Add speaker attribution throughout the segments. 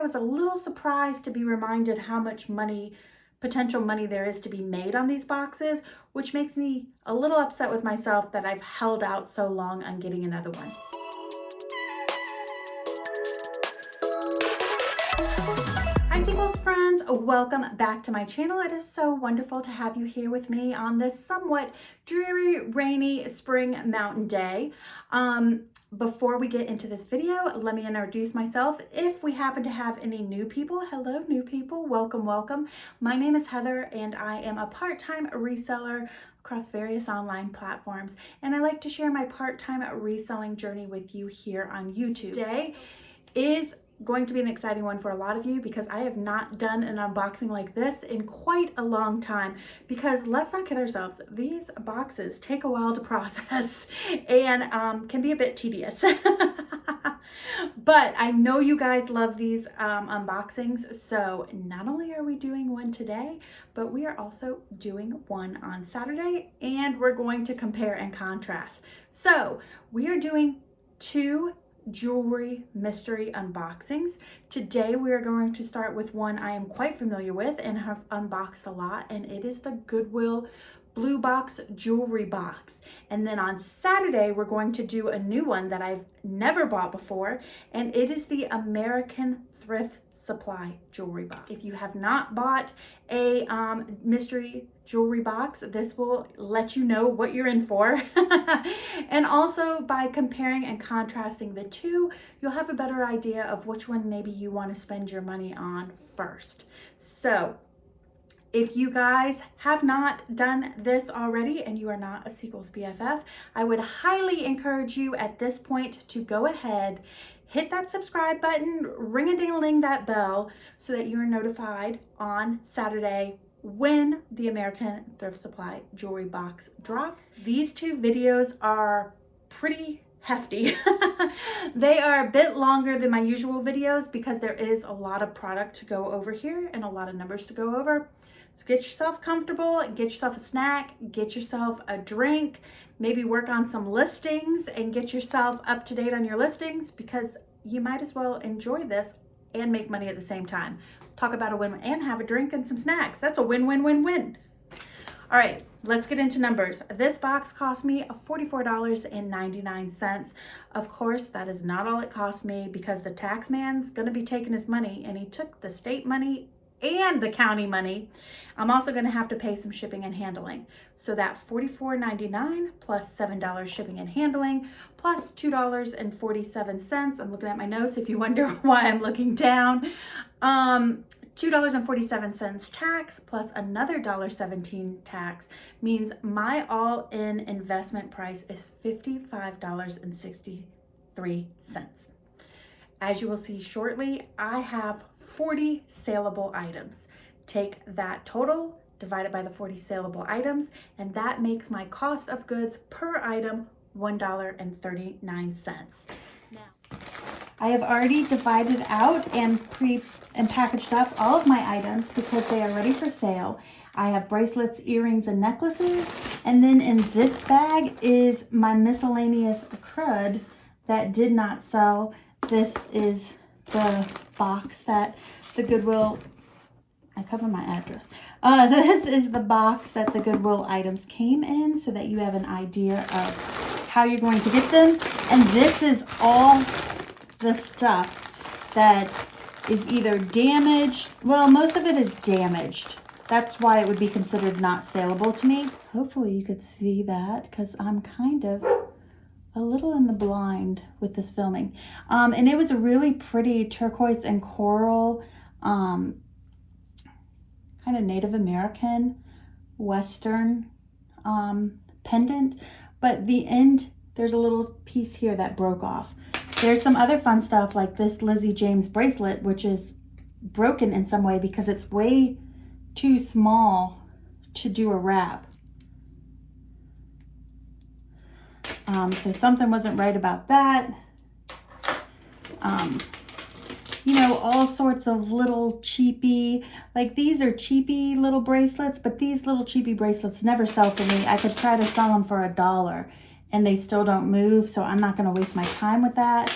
Speaker 1: I was a little surprised to be reminded how much money, potential money there is to be made on these boxes, which makes me a little upset with myself that I've held out so long on getting another one. Hi Sequels friends, welcome back to my channel. It is so wonderful to have you here with me on this somewhat dreary, rainy spring mountain day. Before we get into this video, let me introduce myself. If we happen to have any new people, hello new people, welcome, welcome. My name is Heather and I am a part-time reseller across various online platforms, and I like to share my part-time reselling journey with you here on YouTube. Today is going to be an exciting one for a lot of you because I have not done an unboxing like this in quite a long time, because let's not kid ourselves, these boxes take a while to process and can be a bit tedious. But I know you guys love these unboxings, so not only are we doing one today, but we are also doing one on Saturday, and we're going to compare and contrast. So we are doing two jewelry mystery unboxings. Today we are going to start with one I am quite familiar with and have unboxed a lot, and it is the Goodwill Bluebox jewelry box. And then on Saturday we're going to do a new one that I've never bought before, and it is the American Thrift Supply jewelry box. If you have not bought a mystery jewelry box, this will let you know what you're in for. And also by comparing and contrasting the two, you'll have a better idea of which one maybe you want to spend your money on first. So if you guys have not done this already and you are not a Sequels BFF, I would highly encourage you at this point to go ahead, hit that subscribe button, ring-a-ding-a-ling that bell so that you're notified on Saturday when the American Thrift Supply jewelry box drops. These two videos are pretty hefty. They are a bit longer than my usual videos because there is a lot of product to go over here and a lot of numbers to go over. So get yourself comfortable, get yourself a snack, get yourself a drink, maybe work on some listings and get yourself up to date on your listings, because you might as well enjoy this and make money at the same time. Talk about a win and have a drink and some snacks. That's a win-win-win-win. All right, let's get into numbers. This box cost me $44.99. Of course, that is not all it cost me, because the tax man's gonna be taking his money, and he took the state money and the county money. I'm also gonna have to pay some shipping and handling. So that $44.99 plus $7 shipping and handling plus $2.47. I'm looking at my notes if you wonder why I'm looking down. $2.47 tax plus another $1.17 tax means my all-in investment price is $55.63. As you will see shortly, I have 40 saleable items. Take that total, divide it by the 40 saleable items, and that makes my cost of goods per item $1.39. Now, I have already divided out and packaged up all of my items because they are ready for sale. I have bracelets, earrings, and necklaces, and then in this bag is my miscellaneous crud that did not sell. This is the box that the Goodwill, I cover my address. This is the box that the Goodwill items came in so that you have an idea of how you're going to get them. And this is all the stuff that is either damaged. Well, most of it is damaged. That's why it would be considered not saleable to me. Hopefully you could see that because I'm kind of a little in the blind with this filming. And it was a really pretty turquoise and coral, kind of Native American, Western pendant. But the end, there's a little piece here that broke off. There's some other fun stuff like this Lizzie James bracelet, which is broken in some way because it's way too small to do a wrap. So something wasn't right about that. You know, all sorts of little cheapy, like these are cheapy little bracelets, but these little cheapy bracelets never sell for me. I could try to sell them for $1 and they still don't move, so I'm not going to waste my time with that.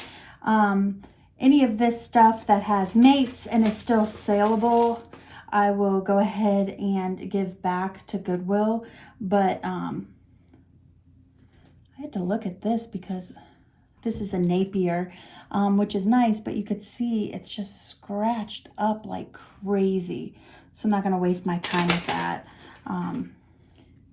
Speaker 1: any of this stuff that has mates and is still saleable, I will go ahead and give back to Goodwill. But I had to look at this because this is a Napier, which is nice, but you could see it's just scratched up like crazy. So I'm not gonna waste my time with that.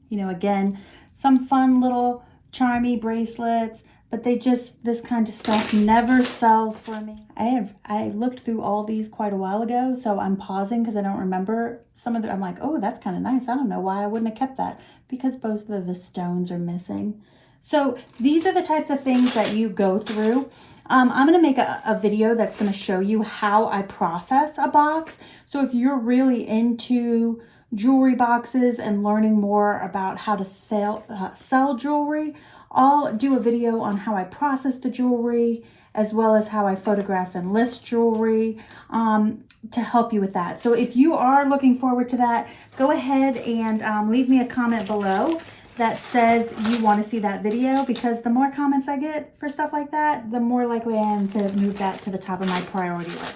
Speaker 1: You know, again, some fun little charmy bracelets, but this kind of stuff never sells for me. I looked through all these quite a while ago, so I'm pausing because I don't remember some of them. I'm like, oh, that's kind of nice. I don't know why I wouldn't have kept that, because both of the stones are missing. So these are the types of things that you go through. I'm going to make a video that's going to show you how I process a box. So if you're really into jewelry boxes and learning more about how to sell jewelry, I'll do a video on how I process the jewelry, as well as how I photograph and list jewelry, to help you with that. So if you are looking forward to that, go ahead and leave me a comment below that says you want to see that video, because the more comments I get for stuff like that, the more likely I am to move that to the top of my priority list.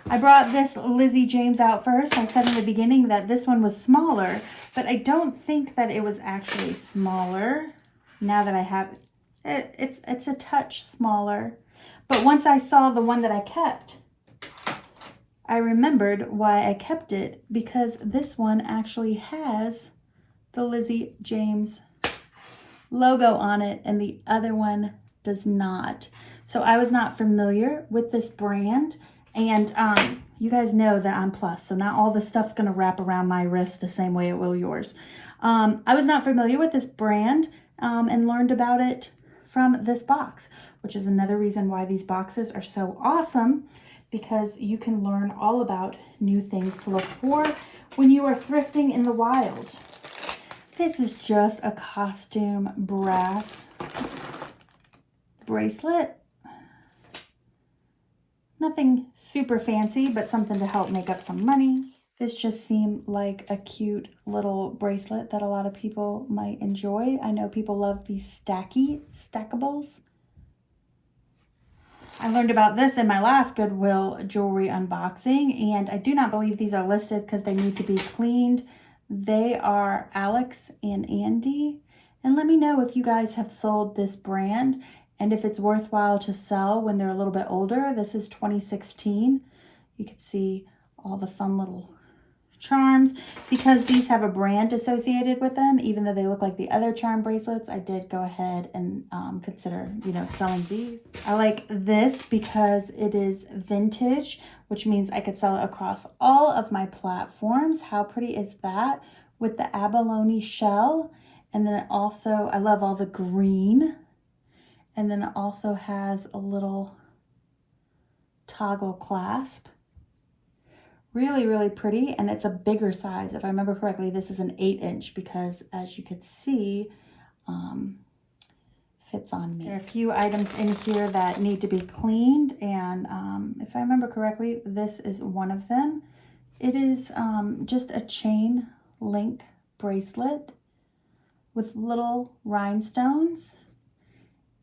Speaker 1: I brought this Lizzie James out first. I said in the beginning that this one was smaller, but I don't think that it was actually smaller. Now that I have it, it's a touch smaller. But once I saw the one that I kept, I remembered why I kept it, because this one actually has the Lizzie James logo on it and the other one does not. So I was not familiar with this brand, and you guys know that I'm plus, so not all the stuff's gonna wrap around my wrist the same way it will yours. I was not familiar with this brand and learned about it from this box, which is another reason why these boxes are so awesome, because you can learn all about new things to look for when you are thrifting in the wild. This is just a costume brass bracelet. Nothing super fancy, but something to help make up some money. This just seemed like a cute little bracelet that a lot of people might enjoy. I know people love these stackables. I learned about this in my last Goodwill jewelry unboxing, and I do not believe these are listed because they need to be cleaned. They are Alex and Andy. And let me know if you guys have sold this brand and if it's worthwhile to sell when they're a little bit older. This is 2016. You can see all the fun little charms. Because these have a brand associated with them, even though they look like the other charm bracelets, I did go ahead and consider, you know, selling these. I like this because it is vintage, which means I could sell it across all of my platforms. How pretty is that? With the abalone shell. And then it also, I love all the green. And then it also has a little toggle clasp. Really, really pretty, and it's a bigger size. If I remember correctly, this is an 8-inch because, as you could see, fits on me. There are a few items in here that need to be cleaned, and if I remember correctly, this is one of them. It is just a chain link bracelet with little rhinestones,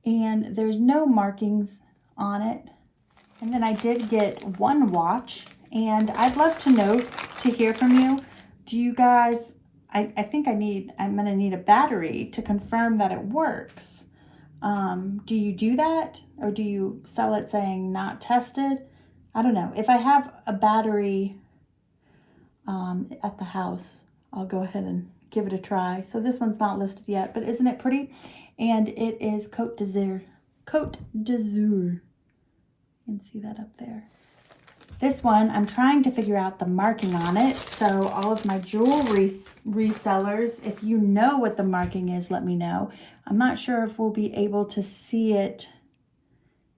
Speaker 1: and there's no markings on it. And then I did get one watch. And I'd love to hear from you. Do you guys, I think I'm gonna need a battery to confirm that it works. Do you do that? Or do you sell it saying not tested? I don't know. If I have a battery at the house, I'll go ahead and give it a try. So this one's not listed yet, but isn't it pretty? And it is Côte d'Azur. Côte d'Azur. You can see that up there. This one, I'm trying to figure out the marking on it. So all of my jewelry resellers, if you know what the marking is, let me know. I'm not sure if we'll be able to see it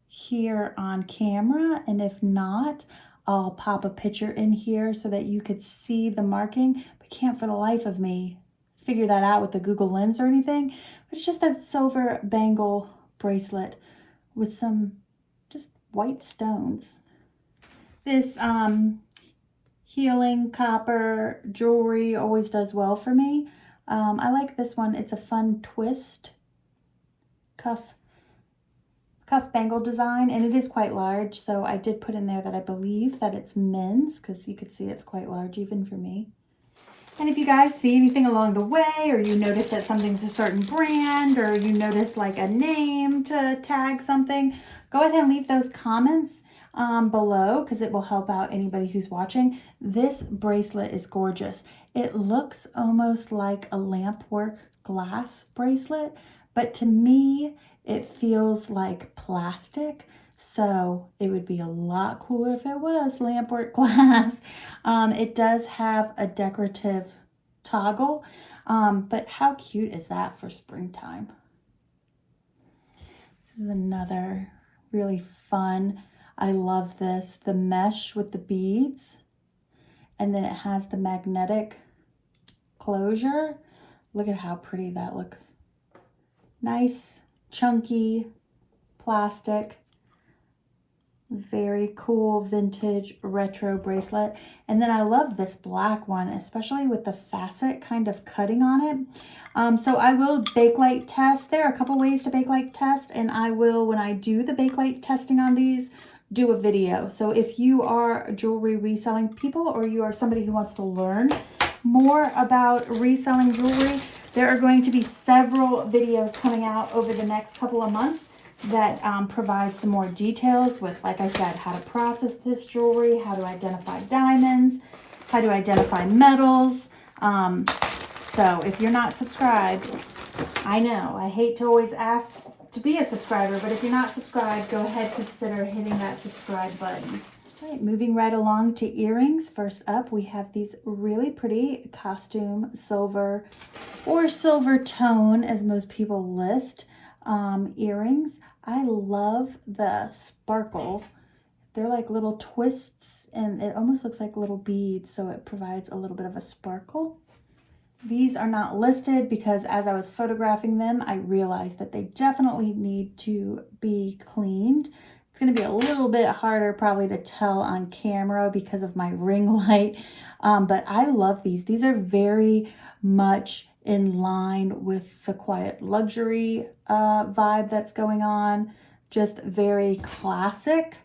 Speaker 1: here on camera. And if not, I'll pop a picture in here so that you could see the marking. But can't for the life of me figure that out with the Google Lens or anything. But it's just that silver bangle bracelet with some just white stones. This healing copper jewelry always does well for me. I like this one. It's a fun twist cuff cuff bangle design, and it is quite large. So I did put in there that I believe that it's men's, because you could see it's quite large even for me. And if you guys see anything along the way, or you notice that something's a certain brand, or you notice like a name to tag something, go ahead and leave those comments below, because it will help out anybody who's watching. This bracelet is gorgeous. It looks almost like a lampwork glass bracelet, but to me, it feels like plastic. So it would be a lot cooler if it was lampwork glass. It does have a decorative toggle, but how cute is that for springtime? This is another really fun. I love this, the mesh with the beads, and then it has the magnetic closure. Look at how pretty that looks. Nice, chunky plastic. Very cool vintage retro bracelet. And then I love this black one, especially with the facet kind of cutting on it. So I will bakelite test. There are a couple ways to bakelite test, and I will, when I do the bakelite testing on these, do a video. So if you are jewelry reselling people, or you are somebody who wants to learn more about reselling jewelry, there are going to be several videos coming out over the next couple of months that provide some more details with, like I said, how to process this jewelry, how to identify diamonds, how to identify metals. So if you're not subscribed, I know I hate to always ask to be a subscriber, but if you're not subscribed, go ahead, consider hitting that subscribe button. All right, moving right along to earrings. First up, we have these really pretty costume silver, or silver tone as most people list, earrings. I love the sparkle. They're like little twists, and it almost looks like little beads, so it provides a little bit of a sparkle. These are not listed because as I was photographing them, I realized that they definitely need to be cleaned. It's going to be a little bit harder probably to tell on camera because of my ring light, but I love these. These are very much in line with the quiet luxury vibe that's going on. Just very classic.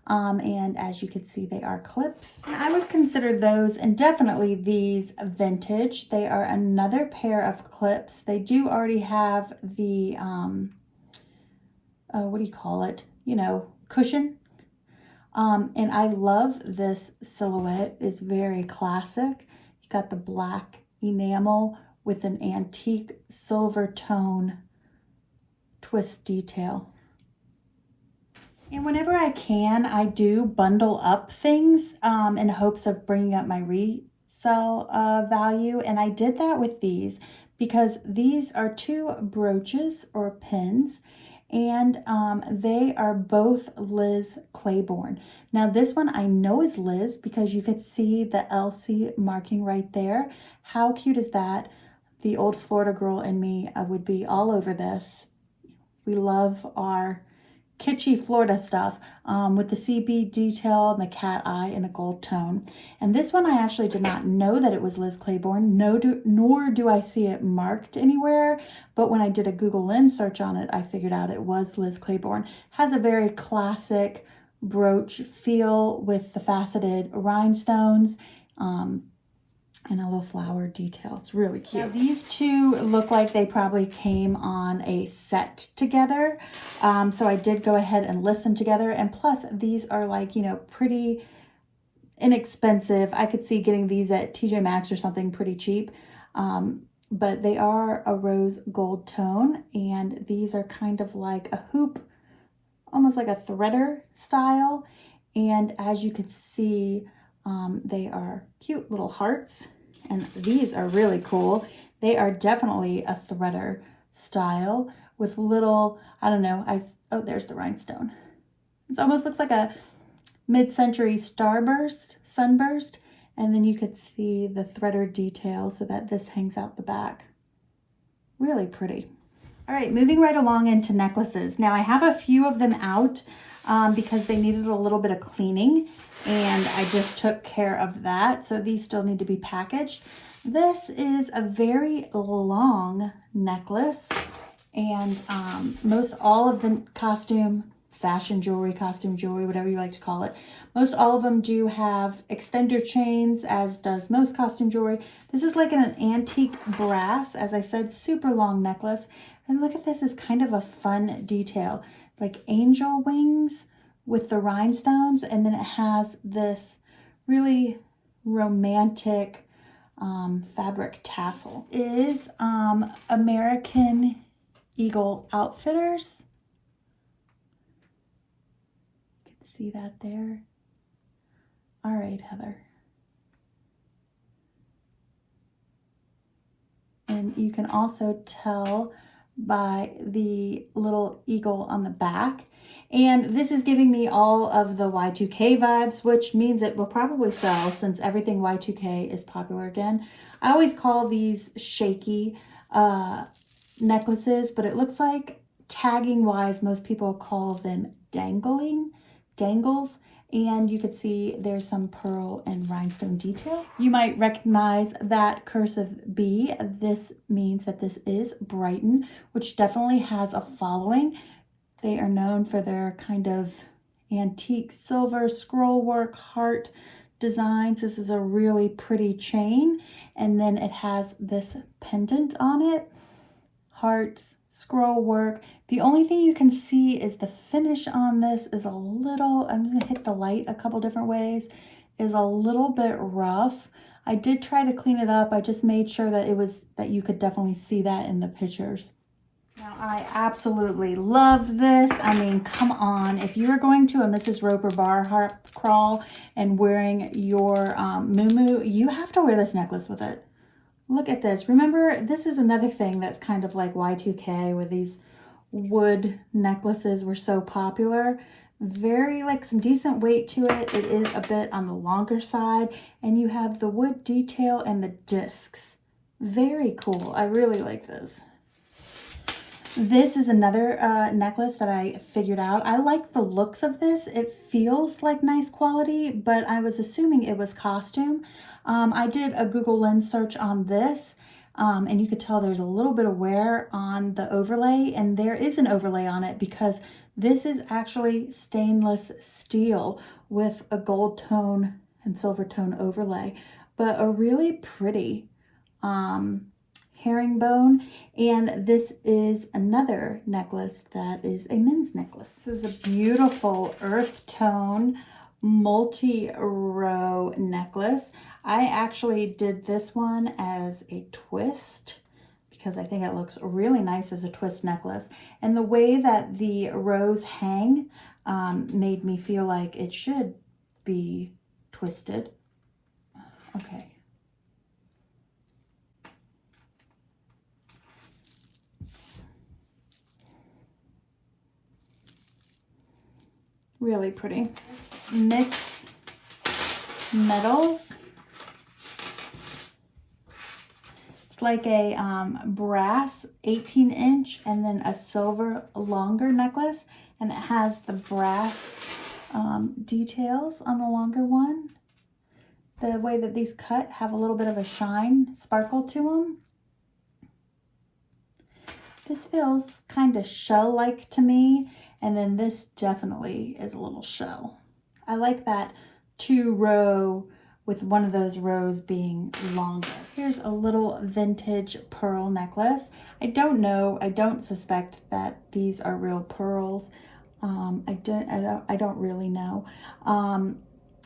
Speaker 1: And as you can see, they are clips. And I would consider those, and definitely these, vintage. They are another pair of clips. They do already have the, what do you call it? You know, cushion. And I love this silhouette. It's very classic. You got the black enamel with an antique silver tone twist detail. And whenever I can, I do bundle up things in hopes of bringing up my resale value. And I did that with these because these are two brooches or pins, and they are both Liz Claiborne. Now this one I know is Liz because you could see the LC marking right there. How cute is that? The old Florida girl in me would be all over this. We love our kitschy Florida stuff with the CB detail and the cat eye in a gold tone. And this one I actually did not know that it was Liz Claiborne, nor do I see it marked anywhere, but when I did a Google Lens search on it, I figured out it was Liz Claiborne. Has a very classic brooch feel with the faceted rhinestones, and a little flower detail. It's really cute. Now, these two look like they probably came on a set together. So I did go ahead and list them together. And plus, these are like, you know, pretty inexpensive. I could see getting these at TJ Maxx or something pretty cheap. But they are a rose gold tone. And these are kind of like a hoop, almost like a threader style. And as you can see, they are cute little hearts. And these are really cool. They are definitely a threader style with little, I don't know, oh, there's the rhinestone. It almost looks like a mid-century sunburst. And then you could see the threader detail so that this hangs out the back. Really pretty. All right, moving right along into necklaces. Now I have a few of them out because they needed a little bit of cleaning, and I just took care of that. So these still need to be packaged. This is a very long necklace, and most all of the costume fashion jewelry, costume jewelry, whatever you like to call it. Most all of them do have extender chains, as does most costume jewelry. This is like an antique brass, as I said, super long necklace. And look at this, is kind of a fun detail, like angel wings with the rhinestones, and then it has this really romantic fabric tassel. It is American Eagle Outfitters. You can see that there. All right, Heather. And you can also tell by the little eagle on the back. And this is giving me all of the Y2K vibes, which means it will probably sell since everything Y2K is popular again. I always call these shaky necklaces, but it looks like tagging wise, most people call them dangles. And you can see there's some pearl and rhinestone detail. You might recognize that cursive B. This means that this is Brighton, which definitely has a following. They are known for their kind of antique silver scroll work, heart designs. This is a really pretty chain. And then it has this pendant on it. Hearts, scroll work. The only thing you can see is the finish on this is a little, I'm going to hit the light a couple different ways, is a little bit rough. I did try to clean it up. I just made sure that that you could definitely see that in the pictures. Now, I absolutely love this. I mean, come on. If you're going to a Mrs. Roper bar crawl and wearing your muumuu, you have to wear this necklace with it. Look at this. Remember, this is another thing that's kind of like Y2K, where these wood necklaces were so popular. Very, like, some decent weight to it. It is a bit on the longer side, and you have the wood detail and the discs. Very cool. I really like this. This is another necklace that I figured out. I like the looks of this. It feels like nice quality, but I was assuming it was costume. I did a Google Lens search on this, and you could tell there's a little bit of wear on the overlay, and there is an overlay on it because this is actually stainless steel with a gold tone and silver tone overlay, but a really pretty herringbone. And this is another necklace that is a men's necklace. This is a beautiful earth tone multi-row necklace. I actually did this one as a twist because I think it looks really nice as a twist necklace. And the way that the rows hang made me feel like it should be twisted. Okay. Really pretty. Mix metals. It's like a brass 18-inch and then a silver longer necklace, and it has the brass details on the longer one. The way that these cut have a little bit of a shine, sparkle to them. This feels kind of shell-like to me. And then this definitely is a little shell. I like that 2-row with one of those rows being longer. Here's a little vintage pearl necklace. I don't know, I don't suspect that these are real pearls. I don't really know.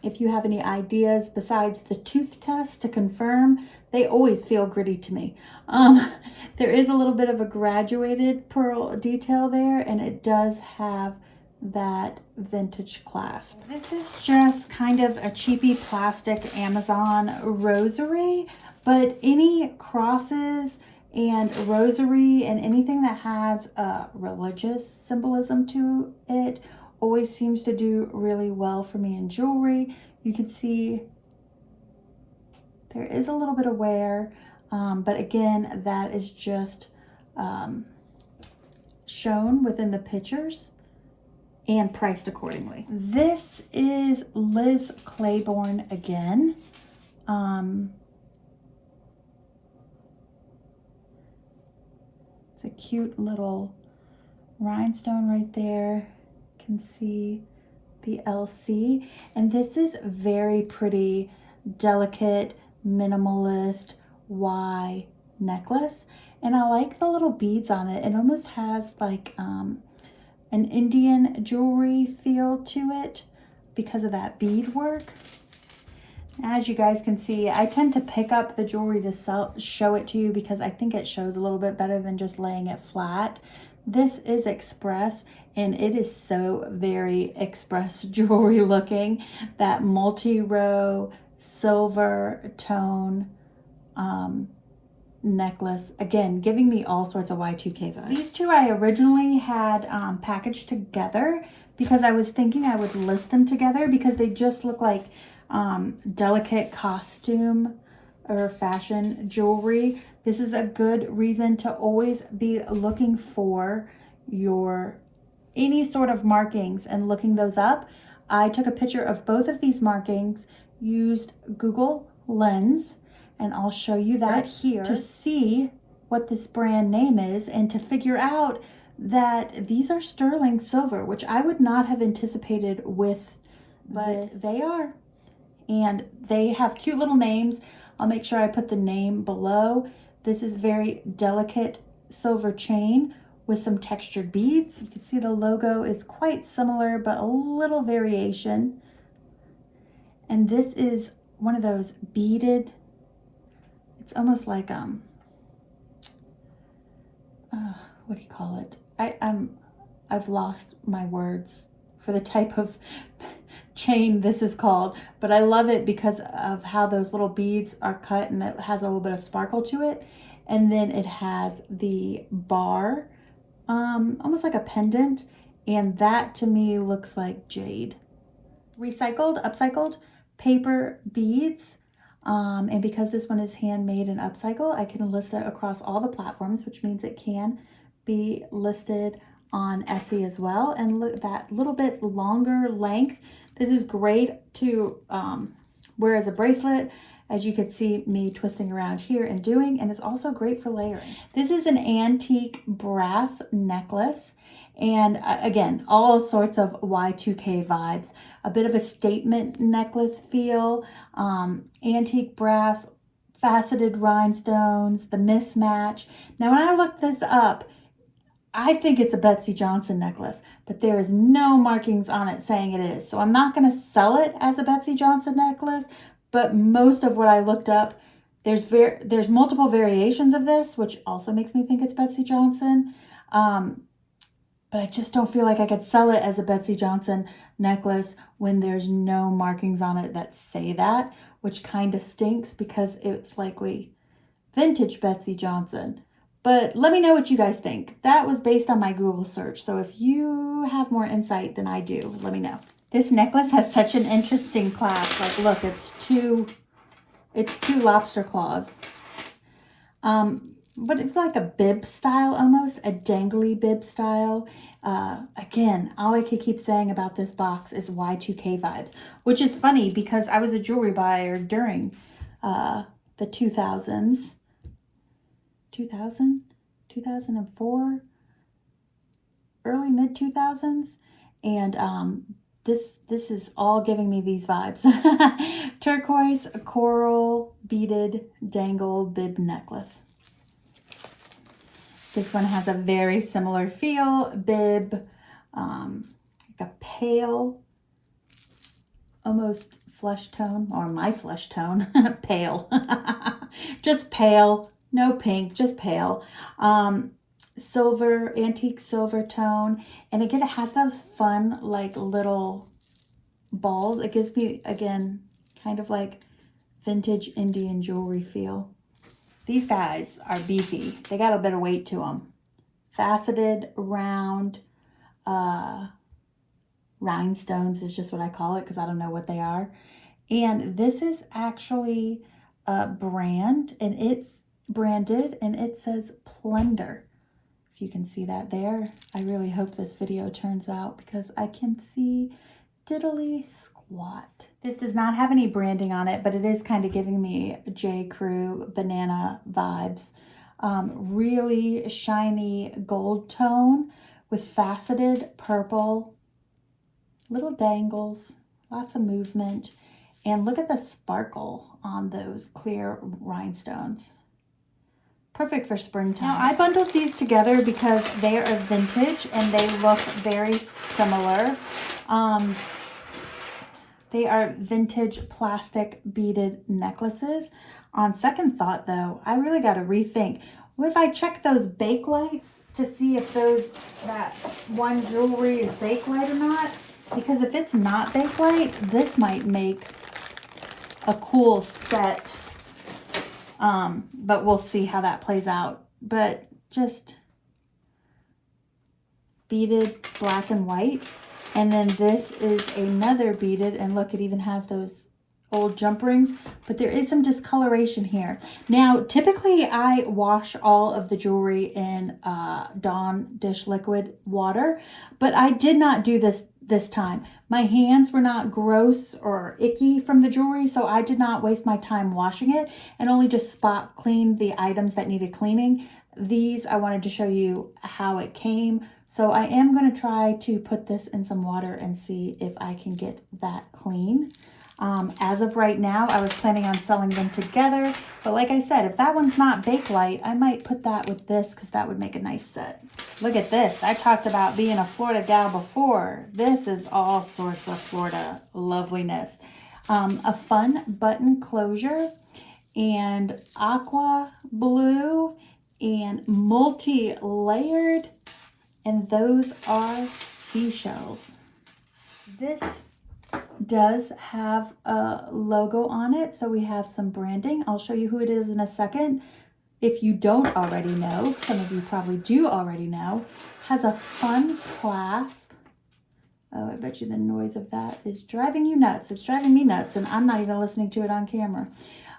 Speaker 1: If you have any ideas besides the tooth test to confirm, they always feel gritty to me. There is a little bit of a graduated pearl detail there, and it does have that vintage clasp. This is just kind of a cheapy plastic Amazon rosary, but any crosses and rosary and anything that has a religious symbolism to it always seems to do really well for me in jewelry. You can see there is a little bit of wear, but again, that is just shown within the pictures and priced accordingly. This is Liz Claiborne again. It's a cute little rhinestone right there. You can see the LC. And this is very pretty, delicate, minimalist Y necklace. And I like the little beads on it. It almost has like an Indian jewelry feel to it because of that bead work. As you guys can see, I tend to pick up the jewelry to show it to you because I think it shows a little bit better than just laying it flat. This is Express, and it is so very Express jewelry looking. That multi-row silver tone necklace, again, giving me all sorts of Y2K vibes. These two I originally had packaged together because I was thinking I would list them together because they just look like delicate costume or fashion jewelry. This is a good reason to always be looking for your any sort of markings and looking those up. I took a picture of both of these markings, used Google Lens, and I'll show you that here to see what this brand name is and to figure out that these are sterling silver, which I would not have anticipated with, but they are. And they have cute little names. I'll make sure I put the name below. This is very delicate silver chain with some textured beads. You can see the logo is quite similar, but a little variation. And this is one of those beaded, it's almost like, what do you call it? I've lost my words for the type of chain this is called, but I love it because of how those little beads are cut and it has a little bit of sparkle to it. And then it has the bar, almost like a pendant, and that to me looks like jade. Recycled, upcycled paper beads, and because this one is handmade and upcycled, I can list it across all the platforms, which means it can be listed on Etsy as well. And look, that little bit longer length, this is great to wear as a bracelet, as you could see me twisting around here and doing, and it's also great for layering. This is an antique brass necklace, and again, all sorts of Y2K vibes. A bit of a statement necklace feel, antique brass, faceted rhinestones, the mismatch. Now, when I looked this up, I think it's a Betsey Johnson necklace, but there is no markings on it saying it is. So I'm not going to sell it as a Betsey Johnson necklace, but most of what I looked up, there's multiple variations of this, which also makes me think it's Betsey Johnson. But I just don't feel like I could sell it as a Betsey Johnson necklace when there's no markings on it that say that, which kind of stinks because it's likely vintage Betsey Johnson. But let me know what you guys think. That was based on my Google search. So if you have more insight than I do, let me know. This necklace has such an interesting clasp. Like, look, it's two lobster claws. But it's like a bib style almost, a dangly bib style. Again, all I could keep saying about this box is Y2K vibes, which is funny because I was a jewelry buyer during the 2000s. 2004, early mid 2000s, and this is all giving me these vibes. Turquoise coral beaded dangle bib necklace. This one has a very similar feel, bib, like a pale, almost flesh tone, or my flesh tone, pale, just pale. No pink, just pale. Silver, antique silver tone. And again, it has those fun, like, little balls. It gives me, again, kind of like vintage Indian jewelry feel. These guys are beefy. They got a bit of weight to them. Faceted, round, rhinestones is just what I call it because I don't know what they are. And this is actually a brand, and it's branded and it says Plunder. If you can see that there. I really hope this video turns out because I can see diddly squat. This does not have any branding on it, but it is kind of giving me J. Crew banana vibes. Really shiny gold tone with faceted purple little dangles, lots of movement. And look at the sparkle on those clear rhinestones. Perfect for springtime. Now, I bundled these together because they are vintage and they look very similar. They are vintage plastic beaded necklaces. On second thought, though, I really got to rethink. What if I check those bake lights to see if that one jewelry is bake light or not? Because if it's not bake light, this might make a cool set. But we'll see how that plays out. But just beaded black and white. And then this is another beaded, and look, it even has those old jump rings, but there is some discoloration here. Now, typically I wash all of the jewelry in Dawn dish liquid water, but I did not do this time. My hands were not gross or icky from the jewelry, so I did not waste my time washing it and only just spot cleaned the items that needed cleaning. These, I wanted to show you how it came. So I am going to try to put this in some water and see if I can get that clean. As of right now, I was planning on selling them together. But like I said, if that one's not Bakelite, I might put that with this because that would make a nice set. Look at this. I talked about being a Florida gal before. This is all sorts of Florida loveliness. A fun button closure and aqua blue and multi-layered. And those are seashells. This does have a logo on it, so we have some branding. I'll show you who it is in a second. If you don't already know, some of you probably do already know, has a fun clasp. Oh, I bet you the noise of that is driving you nuts. It's driving me nuts, and I'm not even listening to it on camera.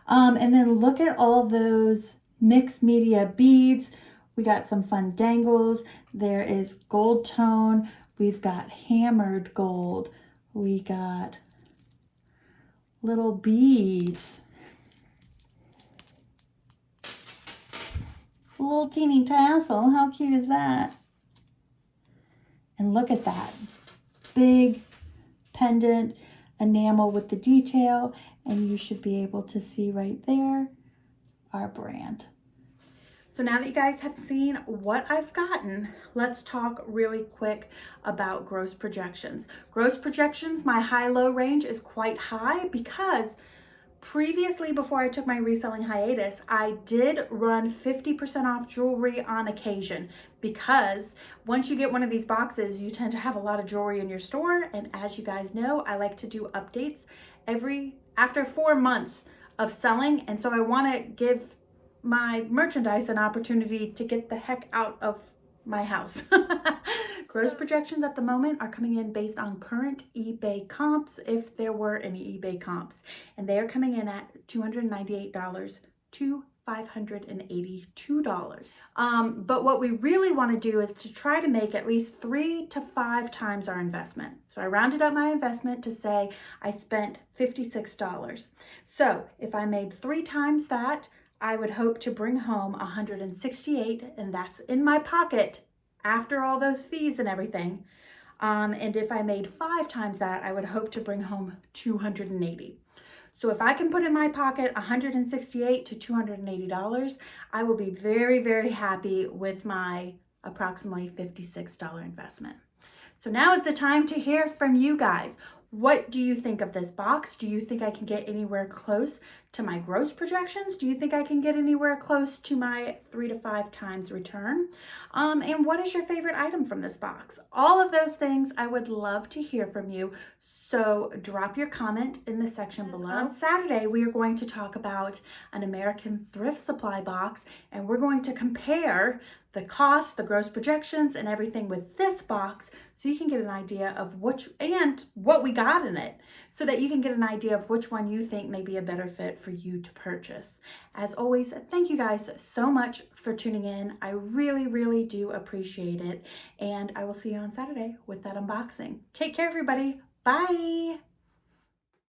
Speaker 1: And then look at all those mixed media beads. We got some fun dangles. There is gold tone. We've got hammered gold. We got little beads. A little teeny tassel. How cute is that? And look at that. Big pendant enamel with the detail. And you should be able to see right there our brand. So now that you guys have seen what I've gotten, let's talk really quick about gross projections. Gross projections, my high-low range is quite high because previously, before I took my reselling hiatus, I did run 50% off jewelry on occasion because once you get one of these boxes, you tend to have a lot of jewelry in your store. And as you guys know, I like to do updates after 4 months of selling. And so I want to give my merchandise an opportunity to get the heck out of my house. Gross projections at the moment are coming in based on current eBay comps, if there were any eBay comps, and they are coming in at $298 to $582. But what we really want to do is to try to make at least 3 to 5 times our investment. So I rounded up my investment to say I spent $56. So if I made 3 times that, I would hope to bring home $168, and that's in my pocket after all those fees and everything. And if I made 5 times that, I would hope to bring home $280. So if I can put in my pocket $168 to $280, I will be very, very happy with my approximately $56 investment. So now is the time to hear from you guys. What do you think of this box? Do you think I can get anywhere close to my gross projections? Do you think I can get anywhere close to my 3 to 5 times return? And what is your favorite item from this box? All of those things, I would love to hear from you. So drop your comment in the section below. On Saturday, we are going to talk about an American thrift supply box, and we're going to compare the cost, the gross projections, and everything with this box so you can get an idea of what we got in it, so that you can get an idea of which one you think may be a better fit for you to purchase. As always, thank you guys so much for tuning in. I really, really do appreciate it, and I will see you on Saturday with that unboxing. Take care, everybody. Bye.